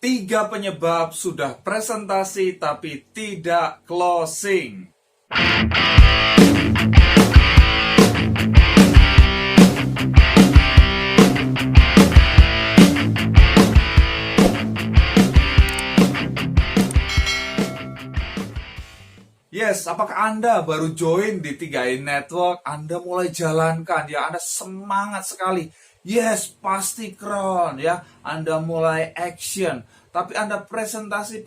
Tiga penyebab sudah presentasi tapi tidak closing. Yes, apakah Anda baru join di 3i Network? Anda mulai jalankan, ya, Anda semangat sekali. Yes, pasti keren, ya. Anda mulai action, tapi Anda presentasi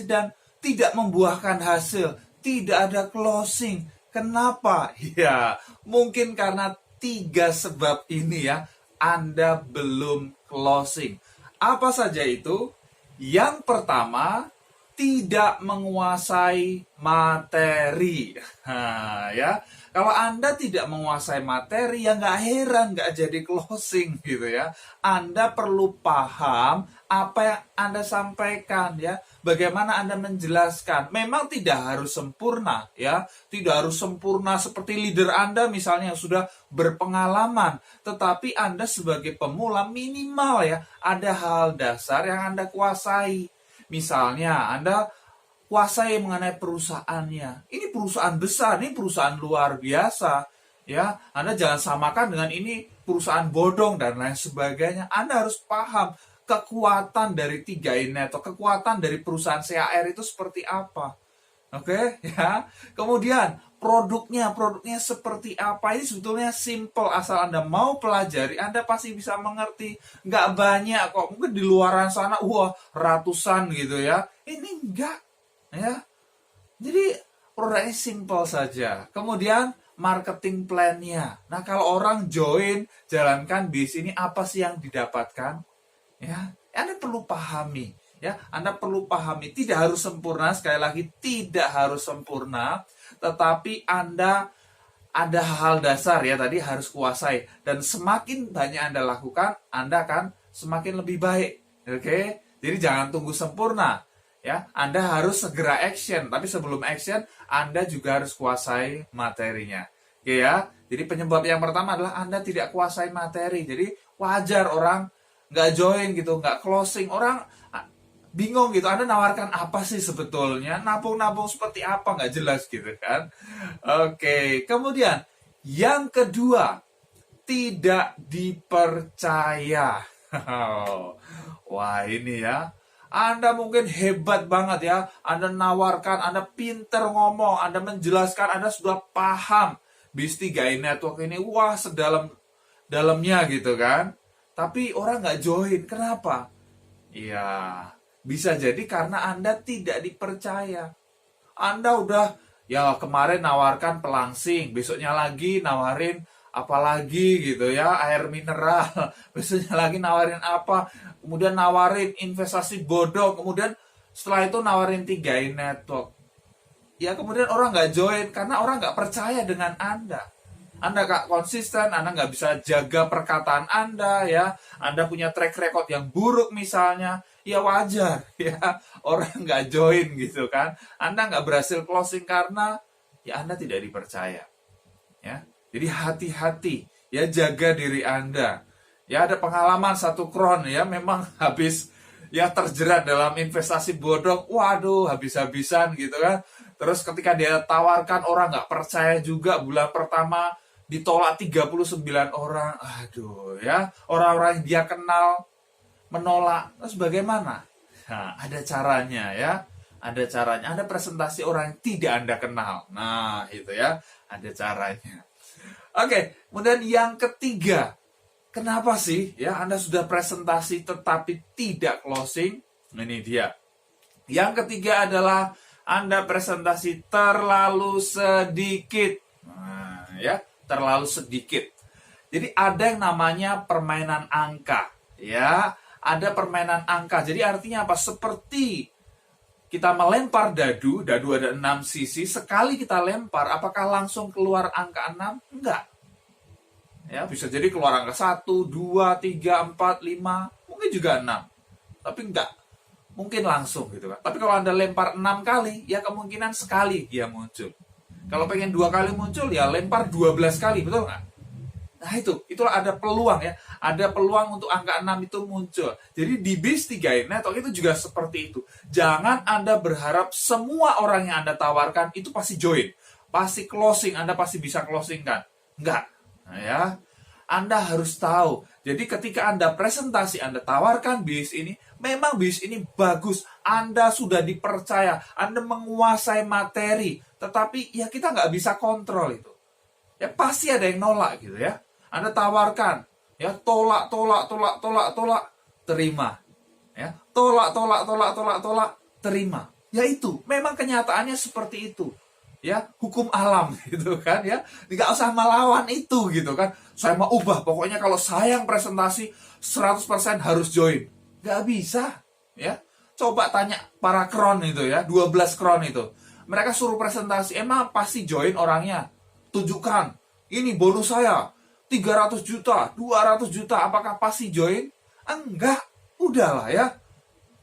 dan tidak membuahkan hasil, tidak ada closing. Kenapa? Ya, mungkin karena 3 sebab ini, ya, Anda belum closing. Apa saja itu? Yang pertama, tidak menguasai materi. Nah, ya, kalau Anda tidak menguasai materi, ya nggak heran nggak jadi closing gitu ya. Anda perlu paham apa yang Anda sampaikan, ya. Bagaimana Anda menjelaskan. Memang tidak harus sempurna, ya. Tidak harus sempurna seperti leader Anda misalnya yang sudah berpengalaman. Tetapi Anda sebagai pemula minimal, ya, ada hal dasar yang Anda kuasai. Misalnya, Anda kuasai mengenai perusahaannya. Ini perusahaan besar, ini perusahaan luar biasa. Ya, Anda jangan samakan dengan ini perusahaan bodong dan lain sebagainya. Anda harus paham kekuatan dari 3i Network, kekuatan dari perusahaan CAR itu seperti apa. Oke, ya. Kemudian produknya seperti apa, ini sebetulnya simple. Asal Anda mau pelajari, Anda pasti bisa mengerti. Nggak banyak kok, mungkin di luaran sana wah ratusan gitu ya. Ini enggak, ya. Jadi produknya simple saja. Kemudian marketing plan-nya. Nah, kalau orang join jalankan bisnis ini, apa sih yang didapatkan? Ya, Anda perlu pahami. Ya, Anda perlu pahami, tidak harus sempurna, sekali lagi tidak harus sempurna, tetapi Anda ada hal dasar, ya, tadi harus kuasai, dan semakin banyak Anda lakukan, Anda akan semakin lebih baik. Oke? Jadi jangan tunggu sempurna, ya. Anda harus segera action, tapi sebelum action Anda juga harus kuasai materinya. Oke, ya. Jadi penyebab yang pertama adalah Anda tidak kuasai materi. Jadi wajar orang nggak join gitu, nggak closing, orang bingung gitu, Anda nawarkan apa sih sebetulnya, nabung-nabung seperti apa, nggak jelas gitu kan. Oke, kemudian yang kedua, tidak dipercaya. Wah, ini ya, Anda mungkin hebat banget ya, Anda nawarkan, Anda pinter ngomong, Anda menjelaskan, Anda sudah paham bisnis 3i Network ini, wah sedalam-dalamnya gitu kan. Tapi orang nggak join, kenapa? Iya, bisa jadi karena Anda tidak dipercaya. Anda udah, ya, kemarin nawarkan pelangsing, besoknya lagi nawarin apa lagi gitu ya, air mineral, besoknya lagi nawarin apa, kemudian nawarin investasi bodong, kemudian setelah itu nawarin 3i Network. Ya, kemudian orang nggak join karena orang nggak percaya dengan Anda. Anda nggak konsisten, Anda nggak bisa jaga perkataan Anda, ya. Anda punya track record yang buruk misalnya, ya wajar, ya. Orang nggak join gitu kan. Anda nggak berhasil closing karena, ya, Anda tidak dipercaya. Ya. Jadi hati-hati, ya, jaga diri Anda. Ya, ada pengalaman satu kron, ya, memang habis, ya, terjerat dalam investasi bodong, waduh, habis-habisan gitu kan. Terus ketika dia tawarkan, orang nggak percaya juga, bulan pertama ditolak 39 orang. Aduh, ya, orang-orang yang dia kenal menolak. Terus bagaimana? Nah, ada caranya, ya. Ada caranya. Ada presentasi orang yang tidak Anda kenal. Nah, itu ya, ada caranya. Oke, kemudian yang ketiga. Kenapa sih, ya, Anda sudah presentasi tetapi tidak closing? Ini dia. Yang ketiga adalah Anda presentasi terlalu sedikit. Nah, ya, terlalu sedikit. Jadi ada yang namanya permainan angka, ya. Ada permainan angka. Jadi artinya apa? Seperti kita melempar dadu ada 6 sisi, sekali kita lempar, apakah langsung keluar angka 6? Enggak. Ya, bisa jadi keluar angka 1, 2, 3, 4, 5, mungkin juga 6. Tapi enggak. Mungkin langsung gitu kan. Tapi kalau Anda lempar 6 kali, ya kemungkinan sekali dia muncul. Kalau pengen 2 kali muncul, ya lempar 12 kali, betul nggak? Nah itulah ada peluang ya. Ada peluang untuk angka 6 itu muncul. Jadi di Base 3 Network itu juga seperti itu. Jangan Anda berharap semua orang yang Anda tawarkan itu pasti join. Pasti closing, Anda pasti bisa closing kan. Enggak. Nah, ya. Anda harus tahu. Jadi ketika Anda presentasi, Anda tawarkan bis ini, memang bis ini bagus. Anda sudah dipercaya. Anda menguasai materi. Tetapi ya kita nggak bisa kontrol itu. Ya pasti ada yang nolak gitu ya. Anda tawarkan, ya tolak, terima. Ya, tolak, terima. Ya itu, memang kenyataannya seperti itu. Ya, hukum alam gitu kan ya. Nggak usah melawan itu gitu kan. Saya mau ubah, pokoknya kalau saya yang presentasi 100% harus join. Nggak bisa, ya. Coba tanya para kron itu ya, 12 kron itu. Mereka suruh presentasi, emang pasti join orangnya. Tunjukkan, ini bonus saya. 300 juta, 200 juta, apakah pasti join? Enggak, udahlah ya.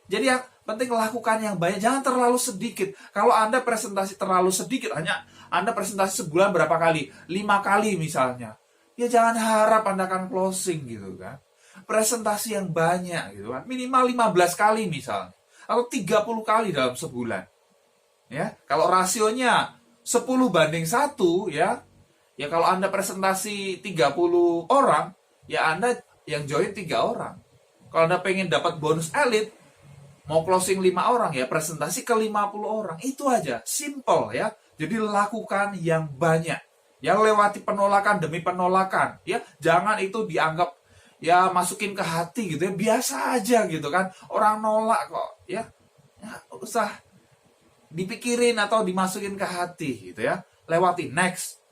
Jadi yang penting lakukan yang banyak, jangan terlalu sedikit. Kalau Anda presentasi terlalu sedikit, hanya Anda presentasi sebulan berapa kali? 5 kali misalnya. Ya jangan harap Anda akan closing gitu kan. Presentasi yang banyak gitu kan. Minimal 15 kali misalnya. Atau 30 kali dalam sebulan. Ya, kalau rasionya 10:1 ya. Ya kalau Anda presentasi 30 orang, ya Anda yang join 3 orang. Kalau Anda pengen dapat bonus elit, mau closing 5 orang, ya presentasi ke 50 orang. Itu aja, simple ya. Jadi lakukan yang banyak. Yang lewati penolakan demi penolakan. Ya, jangan itu dianggap ya masukin ke hati gitu ya. Biasa aja gitu kan. Orang nolak kok ya. Ya usah dipikirin atau dimasukin ke hati gitu ya. Lewati next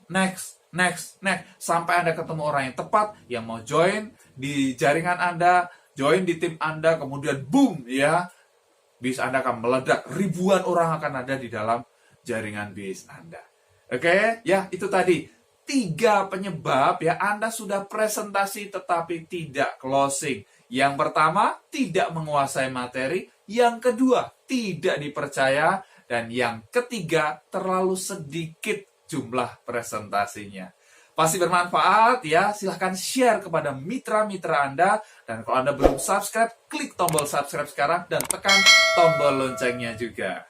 sampai Anda ketemu orang yang tepat yang mau join di jaringan Anda, join di tim Anda, kemudian boom ya, bis Anda akan meledak, ribuan orang akan ada di dalam jaringan bis Anda. Oke, ya itu tadi 3 penyebab ya Anda sudah presentasi tetapi tidak closing. Yang pertama, tidak menguasai materi, yang kedua, tidak dipercaya, dan yang ketiga, terlalu sedikit jumlah presentasinya. Pasti bermanfaat ya, silahkan share kepada mitra-mitra Anda. Dan kalau Anda belum subscribe, klik tombol subscribe sekarang dan tekan tombol loncengnya juga.